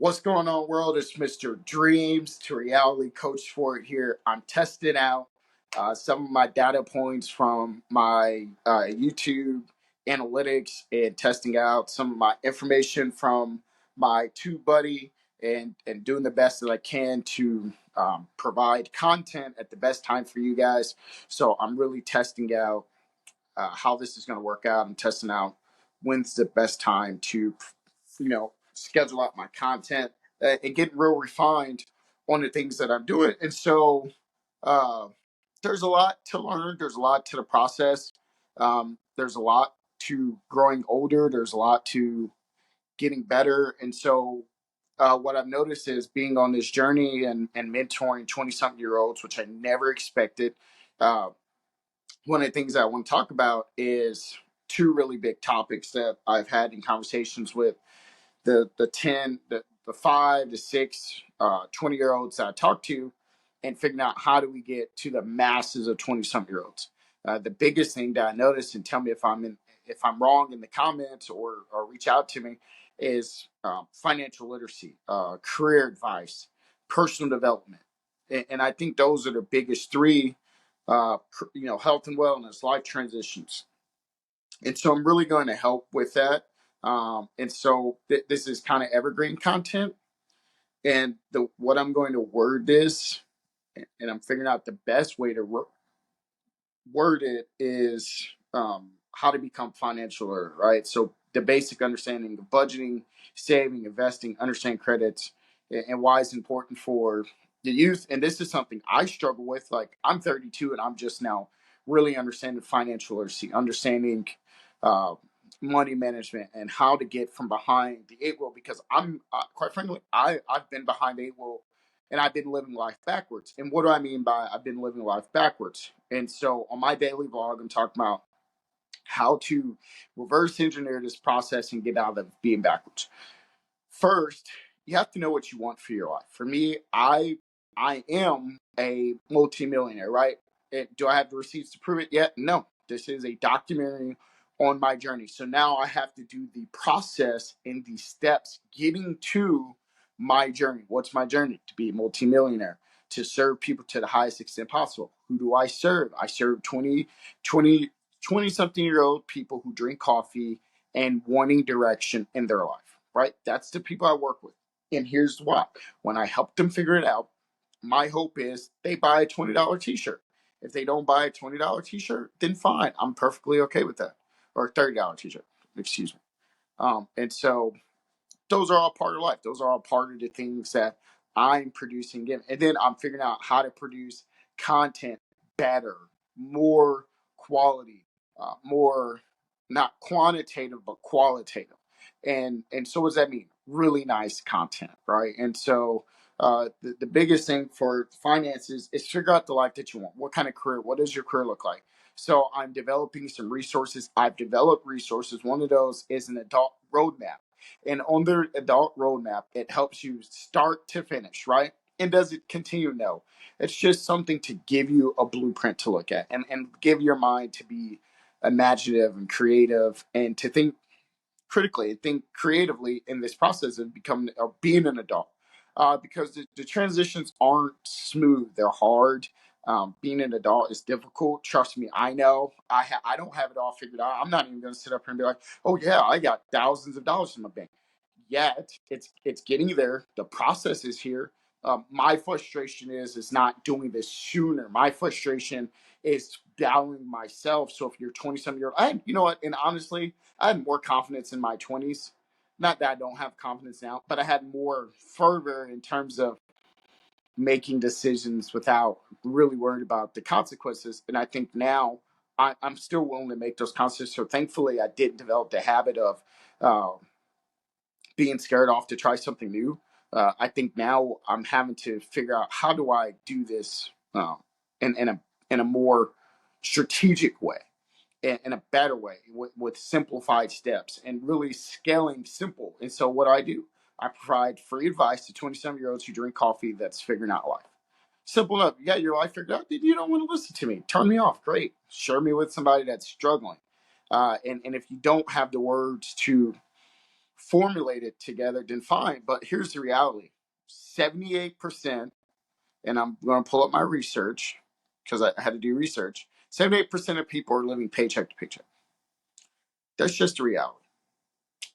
What's going on, world? It's Mr. Dreams to Reality Coach Ford here. I'm testing out some of my data points from my YouTube analytics and testing out some of my information from my TubeBuddy and doing the best that I can to provide content at the best time for you guys. So I'm really testing out how this is going to work out. I'm testing out when's the best time to, schedule out my content and get real refined on the things that I'm doing. And so uh, there's a lot to learn. There's a lot to the process. There's a lot to growing older. There's a lot to getting better. And so what I've noticed is being on this journey and mentoring 20 something year olds, which I never expected. Uh, One of the things I want to talk about is two really big topics that I've had in conversations with the 10, the 5, the 6, 20 year olds that I talk to, and figuring out how do we get to the masses of 20 some year olds. The biggest thing that I noticed, and tell me if I'm wrong in the comments or reach out to me, is financial literacy, career advice, personal development, and I think those are the biggest three. Health and wellness, life transitions, and so I'm really going to help with that. And so this is kind of evergreen content, and the what I'm going to word this, and I'm figuring out the best way to word it is how to become financial literate, right? So the basic understanding of budgeting, saving, investing, understand credits, and why it's important for the youth. And this is something I struggle with. Like, I'm 32 and I'm just now really understanding financial literacy, understanding uh, money management and how to get from behind the eight wheel, because I'm quite frankly, I've been behind the eight wheel and I've been living life backwards. And what do I mean by I've been living life backwards? And so on my daily vlog, I'm talking about how to reverse engineer this process and get out of being backwards. First, you have to know what you want for your life. For me, I am a multimillionaire, right? Do I have the receipts to prove it yet? No. This is a documentary on my journey. So now I have to do the process and the steps getting to my journey. What's my journey? To be a multimillionaire, to serve people to the highest extent possible. Who do I serve? I serve 20 something year old people who drink coffee and wanting direction in their life, right? That's the people I work with. And here's why. When I help them figure it out, my hope is they buy a $20 t-shirt. If they don't buy a $20 t-shirt, then fine. I'm perfectly okay with that. Or a $30 t-shirt, excuse me. And so those are all part of life. Those are all part of the things that I'm producing. And then I'm figuring out how to produce content better, more quality, more not quantitative but qualitative. And so what does that mean? Really nice content, right? And so the biggest thing for finances is figure out the life that you want. What kind of career? What does your career look like? So I'm developing some resources. I've developed resources. One of those is an adult roadmap. And on their adult roadmap, it helps you start to finish, right? And does it continue? No. It's just something to give you a blueprint to look at and give your mind to be imaginative and creative and to think critically and think creatively in this process of becoming or being an adult. Because the transitions aren't smooth, they're hard. Being an adult is difficult. Trust me, I know. I don't have it all figured out. I'm not even going to sit up here and be like, oh yeah, I got thousands of dollars in my bank. Yet it's getting there. The process is here. My frustration is not doing this sooner. My frustration is doubting myself. So if you're 20 some year old, you know what? And honestly, I had more confidence in my 20s. Not that I don't have confidence now, but I had more fervor in terms of making decisions without really worried about the consequences. And I think now I'm still willing to make those consequences. So thankfully, I didn't develop the habit of uh, being scared off to try something new. I think now I'm having to figure out how do I do this in a more strategic way, in a better way, with simplified steps and really scaling simple. And so what do? I provide free advice to 27-year-olds who drink coffee that's figuring out life. Simple enough. You got your life figured out. You don't want to listen to me. Turn me off. Great. Share me with somebody that's struggling. And if you don't have the words to formulate it together, then fine. But here's the reality: 78%, and I'm going to pull up my research because I had to do research. 78% of people are living paycheck to paycheck. That's just a reality.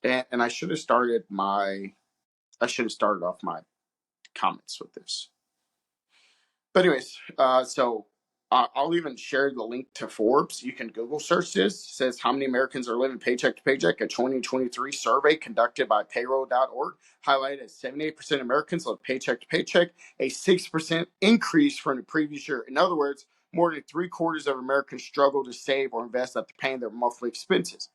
And I should have started off my comments with this. But anyways, I'll even share the link to Forbes. You can Google search this. It says how many Americans are living paycheck to paycheck. A 2023 survey conducted by payroll.org highlighted that 78% of Americans live paycheck to paycheck, a 6% increase from the previous year. In other words, more than 3/4 of Americans struggle to save or invest after paying their monthly expenses.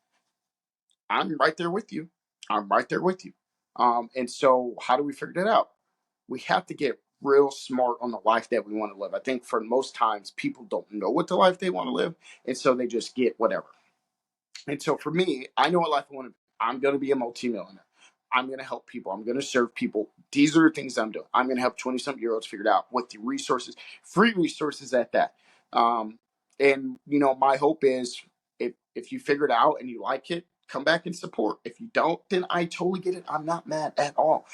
I'm right there with you. I'm right there with you. And so, how do we figure that out? We have to get real smart on the life that we want to live. I think for most times, people don't know what the life they want to live, and so they just get whatever. And so, for me, I know what life I want to be. I'm going to be a multimillionaire. I'm going to help people. I'm going to serve people. These are the things I'm doing. I'm going to help 20-something year olds figure it out with the resources, free resources at that. And my hope is if you figure it out and you like it, come back and support. If you don't, then I totally get it. I'm not mad at all.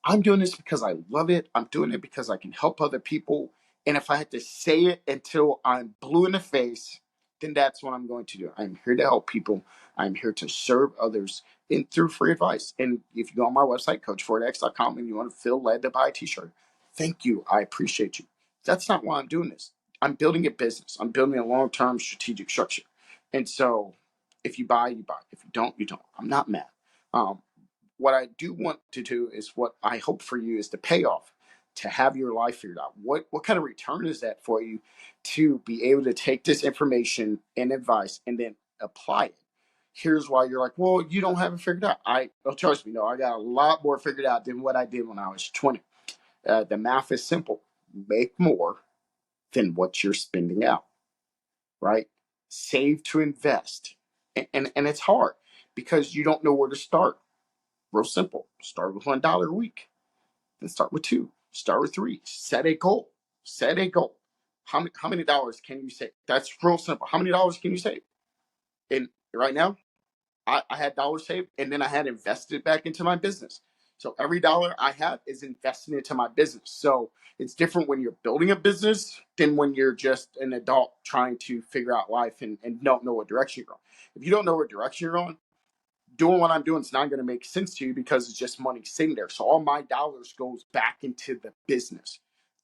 I'm doing this because I love it. I'm doing it because I can help other people. And if I had to say it until I'm blue in the face, then that's what I'm going to do. I'm here to help people. I'm here to serve others and through free advice. And if you go on my website, coachfordx.com, and you want to feel led to buy a t-shirt, thank you. I appreciate you. That's not why I'm doing this. I'm building a business. I'm building a long-term strategic structure. And so if you buy, you buy. If you don't, you don't. I'm not mad. What I do want to do is what I hope for you is the payoff, to have your life figured out. What kind of return is that for you to be able to take this information and advice and then apply it? Here's why you're like, well, you don't have it figured out. Trust me, no, I got a lot more figured out than what I did when I was 20. The math is simple. Make more than what you're spending out, right? Save to invest. And it's hard because you don't know where to start. Real simple. Start with $1 a week. Then start with two. Start with three. Set a goal. Set a goal. How many dollars can you save? That's real simple. How many dollars can you save? And right now, I had dollars saved and then I had invested back into my business. So every dollar I have is invested into my business. So it's different when you're building a business than when you're just an adult trying to figure out life and don't know what direction you're going. If you don't know what direction you're going, doing what I'm doing is not going to make sense to you because it's just money sitting there. So all my dollars goes back into the business.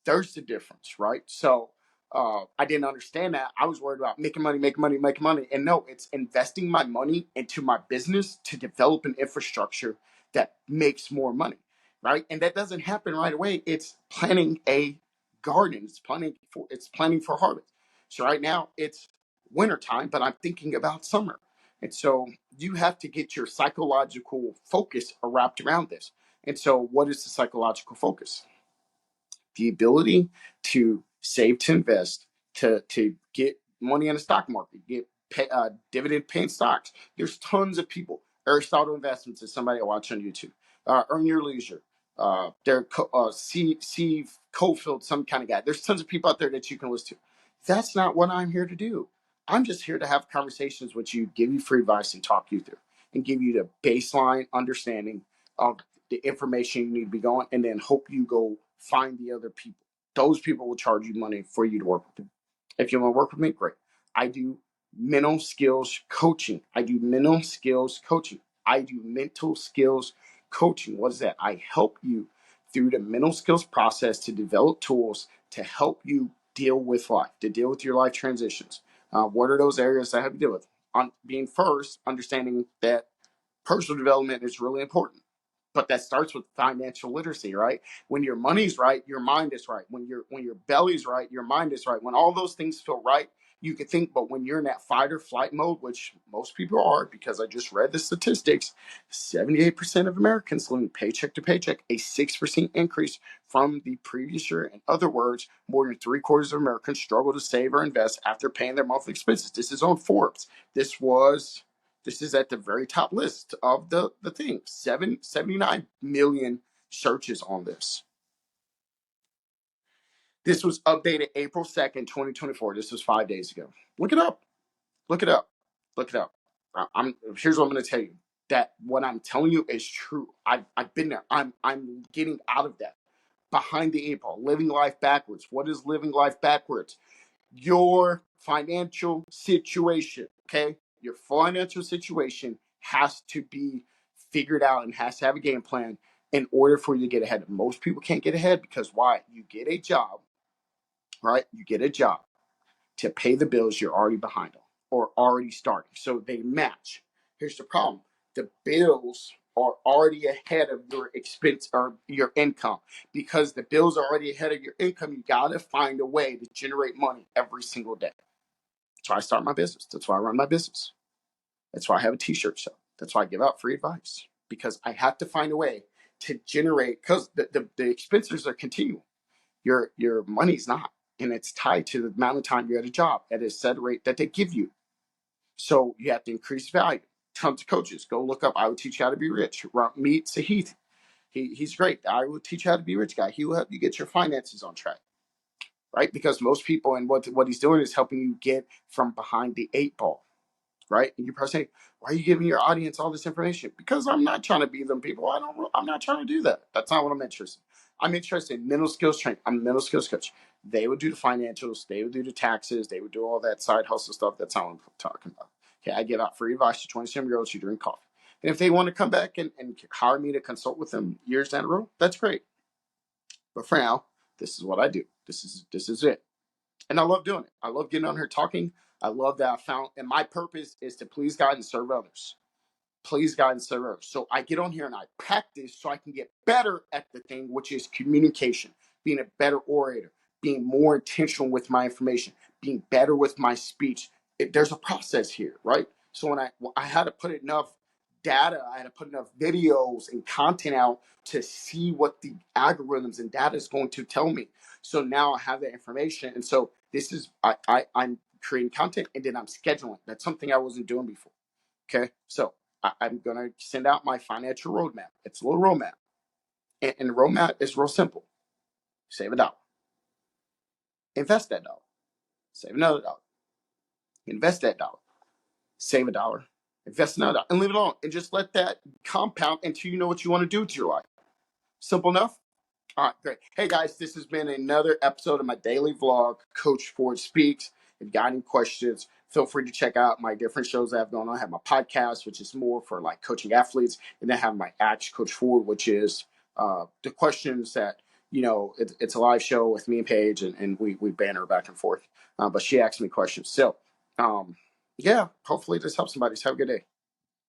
There's the difference, right? So I didn't understand that. I was worried about making money, making money, making money. And no, it's investing my money into my business to develop an infrastructure that makes more money, right? And that doesn't happen right away. It's planting a garden. It's planning for harvest. So right now it's wintertime, but I'm thinking about summer. And so you have to get your psychological focus wrapped around this. And so, what is the psychological focus? The ability to save to invest, to get money in the stock market, get dividend paying stocks. There's tons of people. Aristotle Investments is somebody I watch on YouTube. Earn Your Leisure. Steve Cofield, some kind of guy. There's tons of people out there that you can listen to. That's not what I'm here to do. I'm just here to have conversations with you, give you free advice, and talk you through, and give you the baseline understanding of the information you need to be going, and then hope you go find the other people. Those people will charge you money for you to work with them. If you want to work with me, great. I do mental skills coaching. I do mental skills coaching. I do mental skills coaching. What is that? I help you through the mental skills process to develop tools to help you deal with life, to deal with your life transitions. What are those areas that I have to deal with? On being first, understanding that personal development is really important. But that starts with financial literacy, right? When your money's right, your mind is right. When your belly's right, your mind is right. When all those things feel right, you can think. But when you're in that fight or flight mode, which most people are, because I just read the statistics, 78% of Americans living paycheck to paycheck, a 6% increase from the previous year. In other words, more than 3/4 of Americans struggle to save or invest after paying their monthly expenses. This is on Forbes. This is at the very top list of the thing. 79 million searches on this. This was updated April 2nd, 2024. This was 5 days ago. Look it up. Look it up. Look it up. Here's what I'm going to tell you. that what I'm telling you is true. I've been there. I'm getting out of that. Behind the eight ball, living life backwards. What is living life backwards? Your financial situation, okay? Your financial situation has to be figured out and has to have a game plan in order for you to get ahead. Most people can't get ahead because why? You get a job, right? You get a job to pay the bills you're already behind on or already starting. So they match. Here's the problem. The bills are already ahead of your expense or your income. Because the bills are already ahead of your income, you gotta find a way to generate money every single day. That's why I start my business. That's why I run my business. That's why I have a t-shirt shop. That's why I give out free advice. Because I have to find a way to generate, because the expenses are continual. Your money's not, and it's tied to the amount of time you're at a job at a set rate that they give you. So you have to increase value. Tons of coaches. Go look up I Will Teach You How to Be Rich. Meet Sahith. He's great. I Will Teach You How to Be Rich guy. He will help you get your finances on track, right? Because most people, and what he's doing is helping you get from behind the eight ball, right? And you probably say, why are you giving your audience all this information? Because I'm not trying to be them people. I'm not trying to do that. That's not what I'm interested in. I'm interested in mental skills training. I'm a mental skills coach. They would do the financials. They would do the taxes. They would do all that side hustle stuff. That's not what I'm talking about. Okay, I give out free advice to 27-year-olds who drink coffee. And if they want to come back and hire me to consult with them years down the road, that's great. But for now, this is what I do. This is it. And I love doing it. I love getting on here talking. I love that I found, and my purpose is to please God and serve others. Please God and serve others. So I get on here and I practice so I can get better at the thing, which is communication, being a better orator, being more intentional with my information, being better with my speech. There's a process here, right? So when I had to put enough data, I had to put enough videos and content out to see what the algorithms and data is going to tell me. So now I have that information. And so this is, I'm creating content and then I'm scheduling. That's something I wasn't doing before. Okay. So I'm going to send out my financial roadmap. It's a little roadmap. And the roadmap is real simple. Save a dollar. Invest that dollar. Save another dollar. Invest that dollar. Save a dollar. Invest another dollar. And leave it alone. And just let that compound until you know what you want to do with your life. Simple enough? All right, great. Hey guys, this has been another episode of my daily vlog, Coach Ford Speaks. If you got any questions, feel free to check out my different shows I have going on. I have my podcast, which is more for like coaching athletes, and then I have my Ask Coach Ford, which is the questions that, it's a live show with me and Paige, and we banter back and forth. But she asks me questions. So, yeah, hopefully this helps somebody. So have a good day.